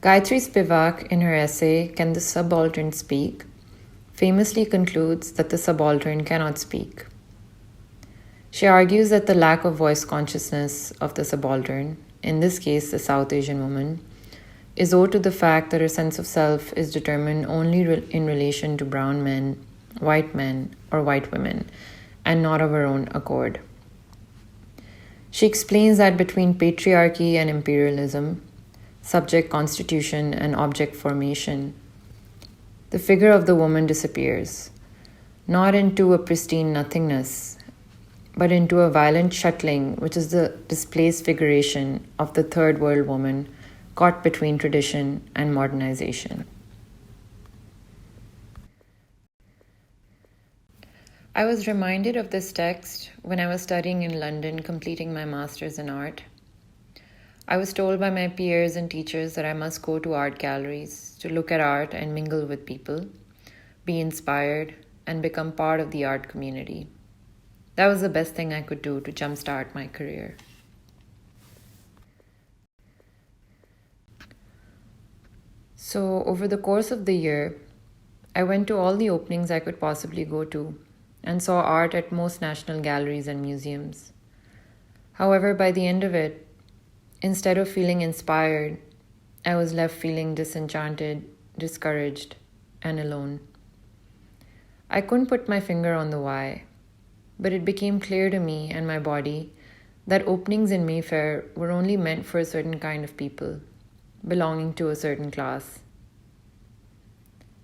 Gayatri Spivak, in her essay Can the Subaltern Speak, famously concludes that the subaltern cannot speak. She argues that the lack of voice consciousness of the subaltern, in this case the South Asian woman, is owed to the fact that her sense of self is determined only in relation to brown men, or white women, and not of her own accord. She explains that between patriarchy and imperialism, subject constitution and object formation, the figure of the woman disappears, not into a pristine nothingness, but into a violent shuttling, which is the displaced figuration of the third world woman caught between tradition and modernization. I was reminded of this text when I was studying in London, completing my master's in art. I was told by my peers and teachers that I must go to art galleries to look at art and mingle with people, be inspired, and become part of the art community. That was the best thing I could do to jumpstart my career. So, over the course of the year, I went to all the openings I could possibly go to and saw art at most national galleries and museums. However, by the end of it, instead of feeling inspired, I was left feeling disenchanted, discouraged, and alone. I couldn't put my finger on the why, but it became clear to me and my body that openings in Mayfair were only meant for a certain kind of people, belonging to a certain class.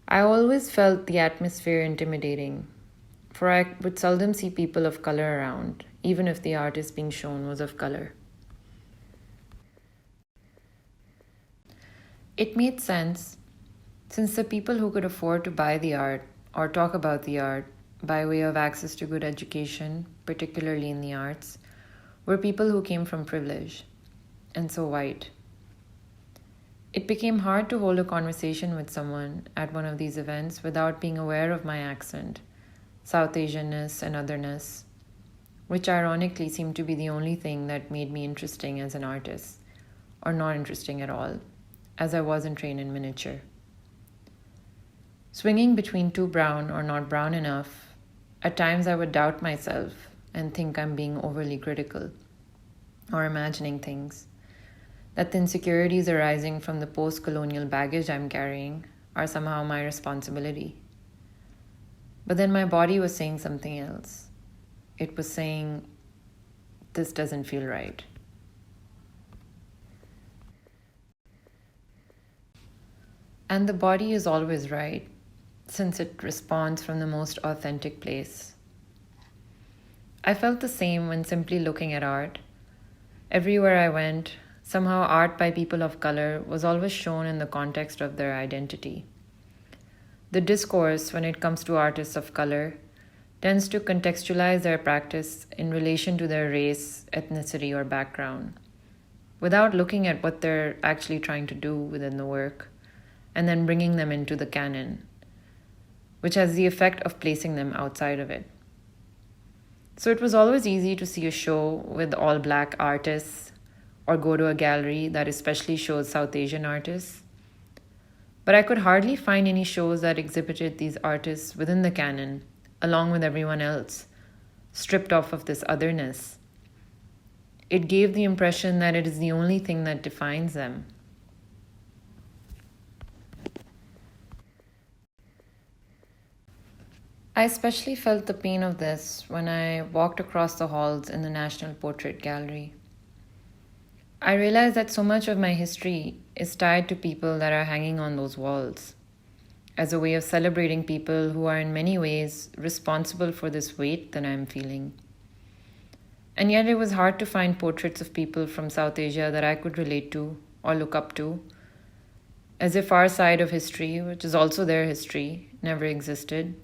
I always felt the atmosphere intimidating, for I would seldom see people of color around, even if the artist being shown was of color. It made sense, since the people who could afford to buy the art or talk about the art by way of access to good education, particularly in the arts, were people who came from privilege, and so white. It became hard to hold a conversation with someone at one of these events without being aware of my accent, South Asianness, and otherness, which ironically seemed to be the only thing that made me interesting as an artist, or not interesting at all, as I wasn't trained in miniature. Swinging between too brown or not brown enough, at times I would doubt myself and think I'm being overly critical, or imagining things, that the insecurities arising from the post-colonial baggage I'm carrying are somehow my responsibility. But then my body was saying something else. It was saying, this doesn't feel right. And the body is always right, since it responds from the most authentic place. I felt the same when simply looking at art. Everywhere I went, somehow art by people of color was always shown in the context of their identity. The discourse, when it comes to artists of color, tends to contextualize their practice in relation to their race, ethnicity, or background, without looking at what they're actually trying to do within the work, and then bringing them into the canon, which has the effect of placing them outside of it. So it was always easy to see a show with all black artists or go to a gallery that especially shows South Asian artists. But I could hardly find any shows that exhibited these artists within the canon, along with everyone else, stripped off of this otherness. It gave the impression that it is the only thing that defines them. I especially felt the pain of this when I walked across the halls in the National Portrait Gallery. I realized that so much of my history is tied to people that are hanging on those walls, as a way of celebrating people who are in many ways responsible for this weight that I'm feeling. And yet it was hard to find portraits of people from South Asia that I could relate to or look up to, as if our side of history, which is also their history, never existed.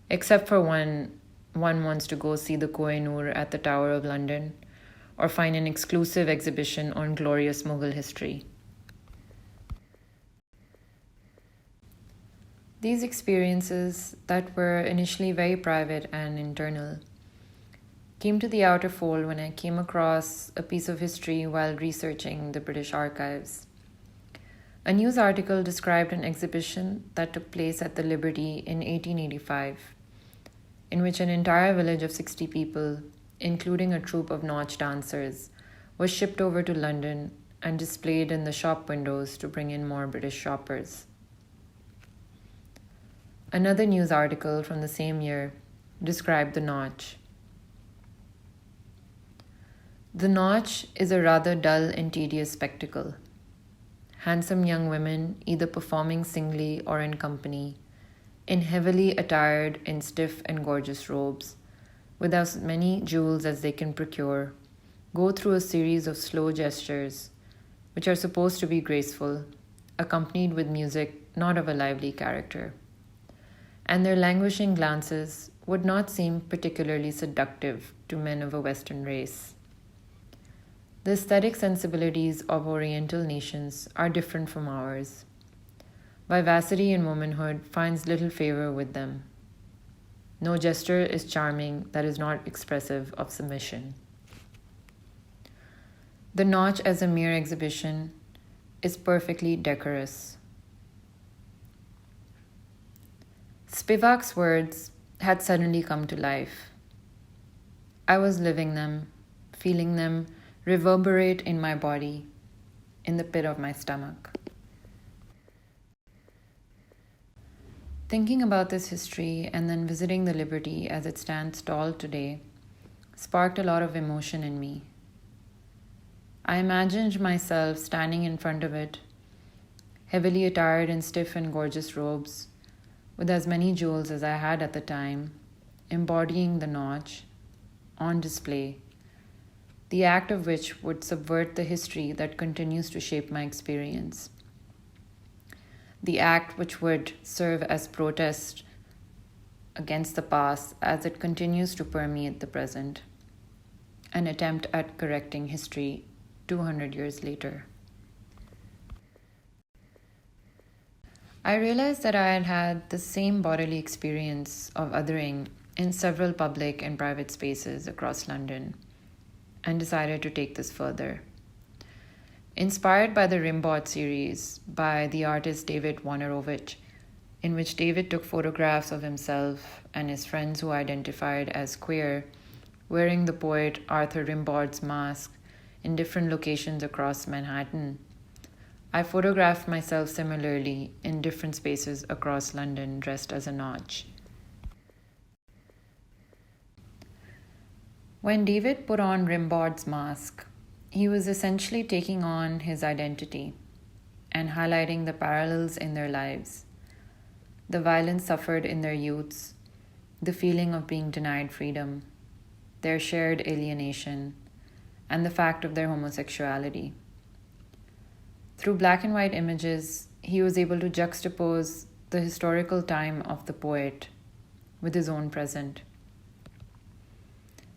Except for when one wants to go see the Koh-i-Noor at the Tower of London, or find an exclusive exhibition on glorious Mughal history. These experiences that were initially very private and internal came to the outer fold when I came across a piece of history while researching the British archives. A news article described an exhibition that took place at the Liberty in 1885, in which an entire village of 60 people, including a troupe of Nautch dancers, was shipped over to London and displayed in the shop windows to bring in more British shoppers. Another news article from the same year described the Nautch. The Nautch is a rather dull and tedious spectacle. Handsome young women, either performing singly or in company, in heavily attired in stiff and gorgeous robes, with as many jewels as they can procure, go through a series of slow gestures, which are supposed to be graceful, accompanied with music not of a lively character. And their languishing glances would not seem particularly seductive to men of a Western race. The aesthetic sensibilities of Oriental nations are different from ours. Vivacity in womanhood finds little favor with them. No gesture is charming that is not expressive of submission. The Nautch as a mere exhibition is perfectly decorous. Spivak's words had suddenly come to life. I was living them, feeling them reverberate in my body, in the pit of my stomach. Thinking about this history and then visiting the Liberty as it stands tall today sparked a lot of emotion in me. I imagined myself standing in front of it, heavily attired in stiff and gorgeous robes, with as many jewels as I had at the time, embodying the Nautch, on display, the act of which would subvert the history that continues to shape my experience. The act which would serve as protest against the past as it continues to permeate the present, an attempt at correcting history 200 years later. I realized that I had had the same bodily experience of othering in several public and private spaces across London, and decided to take this further. Inspired by the Rimbaud Series by the artist David Wojnarowicz, in which David took photographs of himself and his friends who identified as queer, wearing the poet Arthur Rimbaud's mask in different locations across Manhattan, I photographed myself similarly in different spaces across London dressed as a Nautch. When David put on Rimbaud's mask, he was essentially taking on his identity and highlighting the parallels in their lives, the violence suffered in their youths, the feeling of being denied freedom, their shared alienation, and the fact of their homosexuality. Through black and white images, he was able to juxtapose the historical time of the poet with his own present.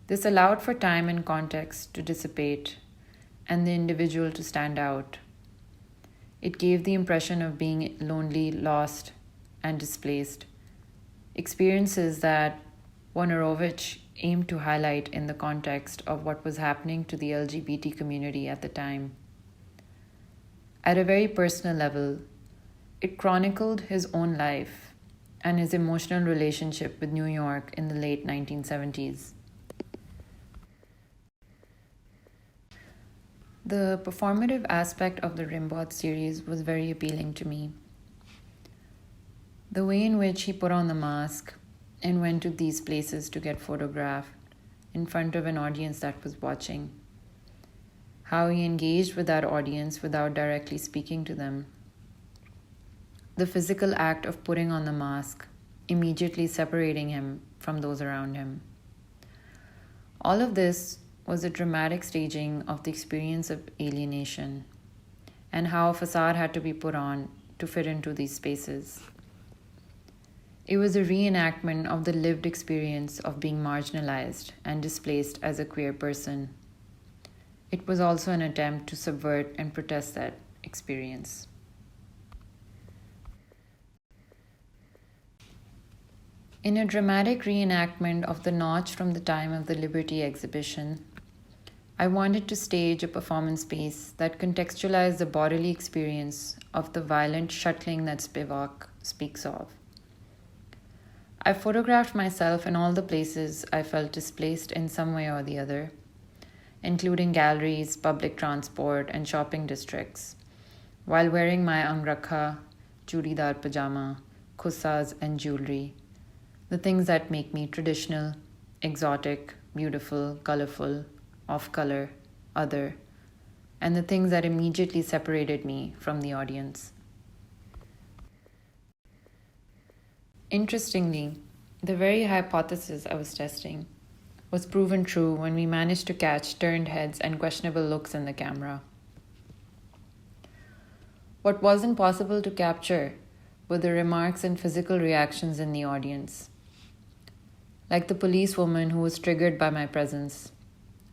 This allowed for time and context to dissipate and the individual to stand out. It gave the impression of being lonely, lost, and displaced, experiences that Wojnarowicz aimed to highlight in the context of what was happening to the LGBT community at the time. At a very personal level, it chronicled his own life and his emotional relationship with New York in the late 1970s. The performative aspect of the Rimbaud series was very appealing to me. The way in which he put on the mask and went to these places to get photographed in front of an audience that was watching. How he engaged with that audience without directly speaking to them. The physical act of putting on the mask, immediately separating him from those around him. All of this was a dramatic staging of the experience of alienation and how a facade had to be put on to fit into these spaces. It was a reenactment of the lived experience of being marginalized and displaced as a queer person. It was also an attempt to subvert and protest that experience. In a dramatic reenactment of the Nautch from the time of the Liberty exhibition, I wanted to stage a performance piece that contextualized the bodily experience of the violent shuttling that Spivak speaks of. I photographed myself in all the places I felt displaced in some way or the other, including galleries, public transport, and shopping districts, while wearing my angrakha, churidar pajama, khusas, and jewelry, the things that make me traditional, exotic, beautiful, colorful, off color, other, and the things that immediately separated me from the audience. Interestingly, the very hypothesis I was testing was proven true when we managed to catch turned heads and questionable looks in the camera. What wasn't possible to capture were the remarks and physical reactions in the audience, like the policewoman who was triggered by my presence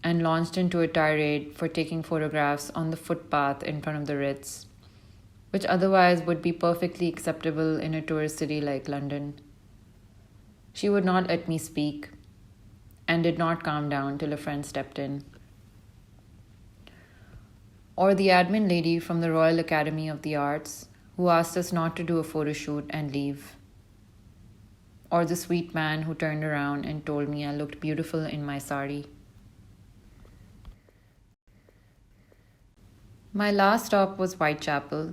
and launched into a tirade for taking photographs on the footpath in front of the Ritz, which otherwise would be perfectly acceptable in a tourist city like London. She would not let me speak and did not calm down till a friend stepped in. Or the admin lady from the Royal Academy of the Arts who asked us not to do a photo shoot and leave. Or the sweet man who turned around and told me I looked beautiful in my sari. My last stop was Whitechapel,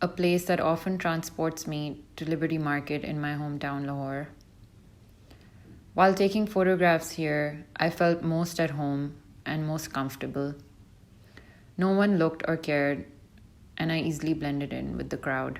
a place that often transports me to Liberty Market in my hometown Lahore. While taking photographs here, I felt most at home and most comfortable. No one looked or cared, and I easily blended in with the crowd.